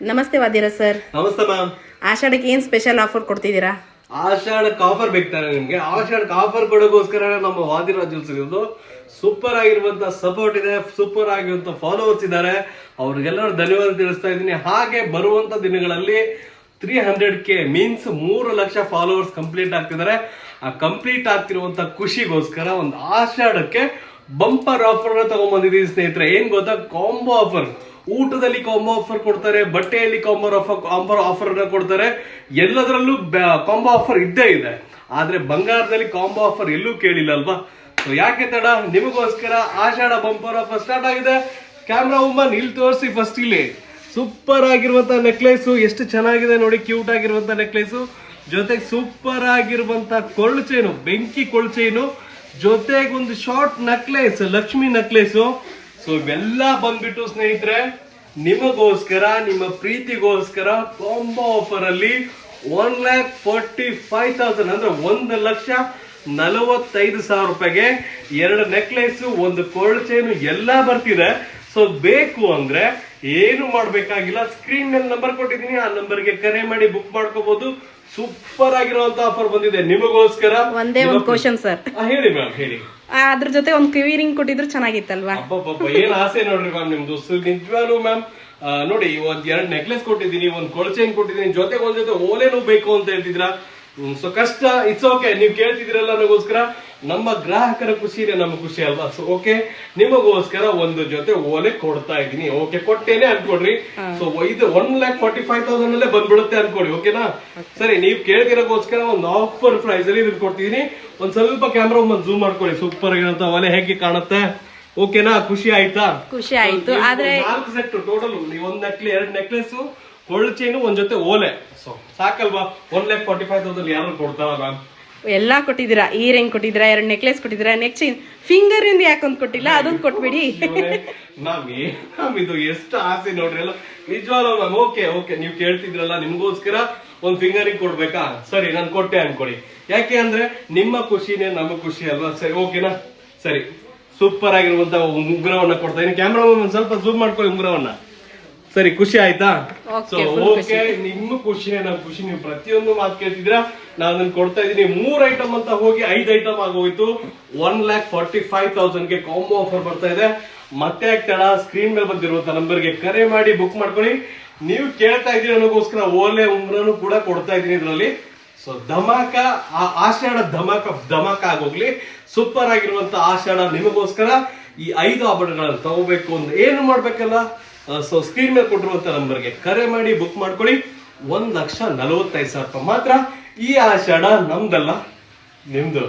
ನಮಸ್ತೆ ವಾದಿರ ಸರ್. ನಮಸ್ತೆ ಮ್ಯಾಮ್. ಆಷಾಢಕ್ಕೆ ಏನ್ ಸ್ಪೆಷಲ್ ಆಫರ್ ಕೊಡ್ತಿದ್ದೀರಾ? ಆಷಾಢಕ್ಕೆ ಆಫರ್ ಬೇಕಾರೆ ನಿಮ್ಗೆ? ಆಷಾಢಕ್ಕೆ ಆಫರ್ ಕೊಡೋಗೋಸ್ಕರ ನಮ್ಮ ವಾದಿರಾಜ್ ಜ್ಯುವೆಲ್ಸ್ ಸೂಪರ್ ಆಗಿರುವಂತ ಸಪೋರ್ಟ್ ಇದೆ, ಸೂಪರ್ ಆಗಿರುವಂತ ಫಾಲೋವರ್ಸ್ ಇದ್ದಾರೆ. ಅವ್ರಿಗೆಲ್ಲರೂ ಧನ್ಯವಾದ ತಿಳಿಸ್ತಾ ಇದ್ದೀನಿ. ಹಾಗೆ ಬರುವಂತ ದಿನಗಳಲ್ಲಿ 300K means 3 lakh followers complete ಆಗ್ತಿದ್ದಾರೆ. ಆ ಕಂಪ್ಲೀಟ್ ಆಗ್ತಿರುವಂತ ಖುಷಿಗೋಸ್ಕರ ಒಂದು ಆಷಾಢಕ್ಕೆ ಬಂಪರ್ ಆಫರ್ ತಗೊಂಡ್ಬಂದಿದ್ದೀವಿ ಸ್ನೇಹಿತರೆ. ಏನ್ ಗೊತ್ತಾ, ಕಾಂಬೋ ಆಫರ್. ಊಟದಲ್ಲಿ ಕಾಂಬೋ ಆಫರ್ ಕೊಡ್ತಾರೆ, ಬಟ್ಟೆಯಲ್ಲಿ ಕಾಂಬೋ ಆಫರ್ ಕೊಡ್ತಾರೆ, ಎಲ್ಲದರಲ್ಲೂ ಕಾಂಬೋ ಆಫರ್ ಇದ್ದೇ ಇದೆ. ಆದ್ರೆ ಬಂಗಾರದಲ್ಲಿ ಕಾಂಬೋ ಆಫರ್ ಎಲ್ಲೂ ಕೇಳಿಲ್ಲ ಅಲ್ವಾ? ಸೊ ಯಾಕೆ ತಡ, ನಿಮಗೋಸ್ಕರ ಆಷಾಢ ಬಂಪರ್ ಆಫರ್ ಸ್ಟಾರ್ಟ್ ಆಗಿದೆ. ಕ್ಯಾಮ್ರಾ ವುಮನ್ ಇಲ್ಲಿ ತೋರಿಸಿ ಫಸ್ಟ್. ಇಲ್ಲಿ ಸೂಪರ್ ಆಗಿರುವಂತ ನೆಕ್ಲೇಸ್, ಎಷ್ಟು ಚೆನ್ನಾಗಿದೆ ನೋಡಿ, ಕ್ಯೂಟ್ ಆಗಿರುವಂತ ನೆಕ್ಲೇಸ್, ಜೊತೆಗೆ ಸೂಪರ್ ಆಗಿರುವಂತ ಕೊರಳು ಚೈನು, ಬೆಂಕಿ ಕೊರಳು ಚೈನು, ಜೊತೆಗೆ ಒಂದು short necklace, Lakshmi necklace. So ಇವೆಲ್ಲ ಬಂದ್ಬಿಟ್ಟು ಸ್ನೇಹಿತರೆ ನಿಮಗೋಸ್ಕರ, ನಿಮ್ಮ ಪ್ರೀತಿಗೋಸ್ಕರ ಕಾಂಬೋ ಆಫರ್ ಅಲ್ಲಿ 1,45,000 ಅಂದ್ರೆ 1,45,000 ರೂಪಾಯಿಗೆ 2 ನೆಕ್ಲೇಸ್, ಒಂದು ಕೊರಳು ಚೈನು ಎಲ್ಲ ಬರ್ತಿದೆ. ಸೊ ಬೇಕು ಅಂದ್ರೆ ಏನು ಮಾಡ್ಬೇಕಾಗಿಲ್ಲ, ಸ್ಕ್ರೀನ್ ಮೇಲೆ ನಂಬರ್ ಕೊಟ್ಟಿದ್ದೀನಿ, ಆ ನಂಬರ್ಗೆ ಕರೆ ಮಾಡಿ ಬುಕ್ ಮಾಡ್ಕೋಬಹುದು. ಸೂಪರ್ ಆಗಿರುವಂತ ಆಫರ್ ಬಂದಿದೆ ನಿಮಗೋಸ್ಕರ. ಒಂದೇ ಒಂದು ಕ್ವಶನ್ ಸರ್. ಹೇಳಿ ಮ್ಯಾಮ್, ಹೇಳಿ. ಅದ್ರ ಜೊತೆ ಒಂದು ಕಿವಿ ರಿಂಗ್ ಕೊಟ್ಟಿದ್ರು ಚೆನ್ನಾಗಿತ್ತಲ್ವಾ? ಏನ್ ಆಸೆ ನೋಡ್ರಿ ಮ್ಯಾಮ್ ನಿಮ್ದು. ನಿಜವಾಗ್ಲೂ ಮ್ಯಾಮ್ ನೋಡಿ, ಒಂದ್ 2 ನೆಕ್ಲೆಸ್ ಕೊಟ್ಟಿದ್ದೀನಿ, ಒಂದ್ ಕೊರಳು ಚೈನ್ ಕೊಟ್ಟಿದ್ದೀನಿ, ಜೊತೆಗೆ ಒಂದ್ ಜೊತೆ ಓಲೆನೂ ಬೇಕು ಅಂತ ಹೇಳ್ತಿದ್ರ. ಸೊ ಕಷ್ಟ, ಇಟ್ಸ್ ಓಕೆ, ನೀವ್ ಕೇಳ್ತಿದ್ದೀರಲ್ಲ ನನಗೋಸ್ಕರ. ನಮ್ಮ ಗ್ರಾಹಕರ ಖುಷಿನೇ ನಮ್ಮ ಖುಷಿ ಅಲ್ವಾ? ಸೊ ಓಕೆ, ನಿಮಗೋಸ್ಕರ ಒಂದು ಜೊತೆ ಓಲೆ ಕೊಡ್ತಾ ಇದ್ದೀನಿ. ಓಕೆ, ಕೊಟ್ಟೇನೆ ಅನ್ಕೊಡ್ರಿ. ಸೊ ಇದು 1,45,000 ಅಲ್ಲೇ ಬಂದ್ಬಿಡುತ್ತೆ ಅನ್ಕೊಡಿ. ಓಕೆನಾ? ಸರಿ, ನೀವ್ ಕೇಳ್ತಿರೋಗೋಸ್ಕರ ಒಂದು ಆಫರ್ ಪ್ರೈಸ್ ಅಲ್ಲಿ ಇದನ್ನ ಕೊಡ್ತಿದೀನಿ. ಒಂದ್ ಸ್ವಲ್ಪ ಕ್ಯಾಮ್ರಾ ಒಂದು ಜೂಮ್ ಮಾಡ್ಕೊಳ್ಳಿ. ಸೂಪರ್ ಆಗಿರೋಂತ ಓಲೆ ಹೇಗೆ ಕಾಣುತ್ತೆ. ಓಕೆನಾ? ಖುಷಿ ಆಯ್ತಾ? ಖುಷಿ ಆಯ್ತು. ಆದ್ರೆ 4 ಸೆಟ್ ಟೋಟಲ್, ಒಂದ್ 2 ನೆಕ್ಲೆಸ್, ಕೊರಳು ಚೈನು, ಒಂದ್ ಜೊತೆ ಓಲೆ. ಸೊ ಸಾಕಲ್ವಾ? 1,45,000 ಯಾರು ಕೊಡ್ತಾರ ಮ್ಯಾಮ್? ಎಲ್ಲಾ ಕೊಟ್ಟಿದ್ದೀರಾ. ಈ ರಿಂಗ್ ಕೊಟ್ಟಿದ್ದೀರಾ, 2 ನೆಕ್ಲೆಸ್ ಕೊಟ್ಟಿದ್ದೀರಾ, ನೆಕ್ ಚೈನ್, ಫಿಂಗರ್ ಇಂದ ಯಾಕೊಂದ್ ಕೊಟ್ಟಿಲ್ಲ, ಅದೊಂದು ಕೊಟ್ಬಿಡಿ. ಮ್ಯಾಮ್ ಇದು ಎಷ್ಟು ಆಸೆ ನೋಡ್ರಿ ಎಲ್ಲ. ನಿಜವಾಗ್ಲೂ ಮ್ಯಾಮ್. ಓಕೆ ಓಕೆ, ನೀವು ಕೇಳ್ತಿದ್ರಲ್ಲ, ನಿಮ್ಗೋಸ್ಕರ ಒಂದ್ ಫಿಂಗರಿಂಗ್ ಕೊಡ್ಬೇಕಾ? ಸರಿ, ನಾನು ಕೊಟ್ಟೆ ಅನ್ಕೊಡಿ. ಯಾಕೆ ಅಂದ್ರೆ ನಿಮ್ಮ ಖುಷಿನೇ ನಮ್ಮ ಖುಷಿ ಅಲ್ವಾ? ಸರಿ, ಓಕೆನಾ? ಸರಿ, ಸೂಪರ್ ಆಗಿರುವಂತ ಉಂಗುರವನ್ನ ಕೊಡ್ತಾ ಇದೀನಿ. ಕ್ಯಾಮ್ರಾ ಒಂದ್ ಸ್ವಲ್ಪ ಜೂಮ್ ಮಾಡ್ಕೊಳ್ಳಿ ಉಂಗುರವನ್ನ. ಸರಿ, ಖುಷಿ ಆಯ್ತಾ? ಸೊ ಓಕೆ, ನಿಮ್ಮ ಖುಷಿನೇ ನಮ್ಮ ಖುಷಿ. ನೀವು ಪ್ರತಿಯೊಂದು ಮಾತು ಕೇಳ್ತಿದ್ರ, ನಾನು ಅದನ್ನ ಕೊಡ್ತಾ ಇದೀನಿ. 3 ಐಟಮ್ ಅಂತ ಹೋಗಿ 5 ಐಟಮ್ ಆಗೋಯ್ತು. 1,45,000ಗೆ ಕಾಂಬೋ ಆಫರ್ ಬರ್ತಾ ಇದೆ. ಮತ್ತೆ ಆಗ್ತಾಳ, ಸ್ಕ್ರೀನ್ ಮೇಲೆ ಬಂದಿರುವಂತ ನಂಬರ್ಗೆ ಕರೆ ಮಾಡಿ ಬುಕ್ ಮಾಡ್ಕೊಳ್ಳಿ. ನೀವು ಕೇಳ್ತಾ ಇದ್ದೀರಿ ನನಗೋಸ್ಕರ ಓಲೆ ಉಂಗ್ರನು ಕೂಡ ಕೊಡ್ತಾ ಇದೀನಿ ಇದ್ರಲ್ಲಿ. ಸೊ ಧಮಾಕ, ಆಷಾಢ ಧಮಾಕ ಆಗೋಗ್ಲಿ. ಸೂಪರ್ ಆಗಿರುವಂತ ಆಷಾಢ ನಿಮಗೋಸ್ಕರ. ಈ 5 ಆಭರಣಗಳನ್ನು ತಗೋಬೇಕು ಅಂದ್ರೆ ಏನು ಮಾಡ್ಬೇಕಲ್ಲ? ಸೊ ಸ್ಕ್ರೀನ್ ಮೇಲೆ ಕೊಟ್ಟಿರುವಂತ ನಂಬರ್ಗೆ ಕರೆ ಮಾಡಿ ಬುಕ್ ಮಾಡ್ಕೊಳ್ಳಿ. 1,45,000 ರೂಪಾಯಿ ಮಾತ್ರ. ಈ ಆಷಾಢ ನಮ್ದಲ್ಲ, ನಿಮ್ದು.